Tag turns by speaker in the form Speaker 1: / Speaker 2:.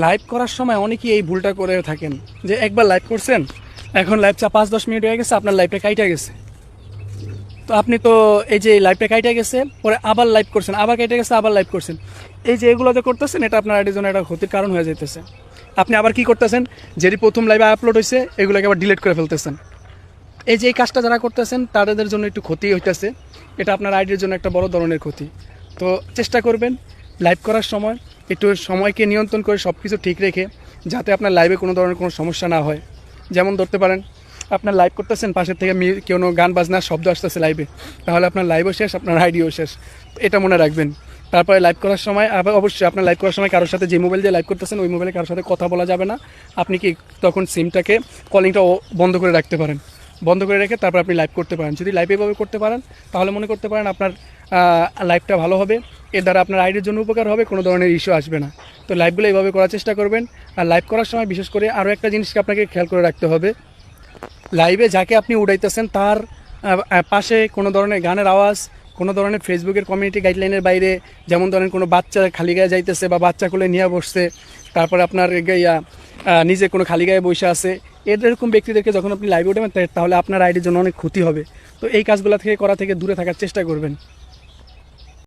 Speaker 1: Live করার সময় অনেকেই এই ভুলটা করে থাকেন যে একবার লাইভ করছেন, এখন লাইভ 5-10 মিনিট হয়ে গেছে, আপনার লাইভটা কাইটা গেছে। তো আপনি তো এই যে লাইভটা কাইটা গেছে, পরে আবার লাইভ করছেন, আবার কাইটা গেছে, আবার লাইভ করছেন, এই যে এগুলোতে করতেছেন, এটা আপনার আইডির জন্য একটা ক্ষতির কারণ হয়ে যেতেছে। আপনি আবার কি করতেছেন, যেটি প্রথম লাইভে আপলোড হয়েছে এগুলোকে আবার ডিলিট করে ফেলতেছেন। এই যে এই কাজটা যারা করতেছেন তাদের জন্য একটু ক্ষতি হইতেছে, এটা আপনার আইডির জন্য একটা বড় ধরনের ক্ষতি। তো চেষ্টা করবেন লাইভ করার সময় একটু সময়কে নিয়ন্ত্রণ করে সব কিছু ঠিক রেখে, যাতে আপনার লাইভে কোনো ধরনের কোনো সমস্যা না হয়। যেমন ধরতে পারেন আপনার লাইভ করতেছেন, পাশের থেকে কোনো গান বাজনার শব্দ আসতেছে লাইভে, তাহলে আপনার লাইভও শেষ, আপনার আইডিও শেষ। এটা মনে রাখবেন। তারপরে লাইভ করার সময় আবার অবশ্যই আপনার লাইভ করার সময় কারোর সাথে যে মোবাইল দিয়ে লাইভ করতেছেন ওই মোবাইলে কারোর সাথে কথা বলা যাবে না। আপনি কি তখন সিমটাকে কলিংটা বন্ধ করে রাখতে পারেন, বন্ধ করে রেখে তারপর আপনি লাইভ করতে পারেন। যদি লাইভ এভাবে করতে পারেন তাহলে মনে করতে পারেন আপনার লাইভটা ভালো হবে, এর দ্বারা আপনার আইডির জন্য উপকার হবে, কোনো ধরনের ইস্যু আসবে না। তো লাইভগুলো এইভাবে করার চেষ্টা করবেন। আর লাইভ করার সময় বিশেষ করে আরও একটা জিনিসকে আপনাকে খেয়াল করে রাখতে হবে, লাইভে যাকে আপনি উড়াইতেছেন তার পাশে কোনো ধরনের গানের আওয়াজ, কোনো ধরনের ফেসবুকের কমিউনিটি গাইডলাইনের বাইরে, যেমন ধরেন কোনো বাচ্চা খালি গায়ে যাইতেছে বা বাচ্চা কোলে নিয়ে বসছে, তারপরে আপনার নিজে কোনো খালি গায়ে বসে আছে, এরকম ব্যক্তিদেরকে যখন আপনি লাইভে উঠাবেন তাহলে আপনার আইডির জন্য অনেক ক্ষতি হবে। তো এই কাজগুলো থেকে করা থেকে দূরে থাকার চেষ্টা করবেন।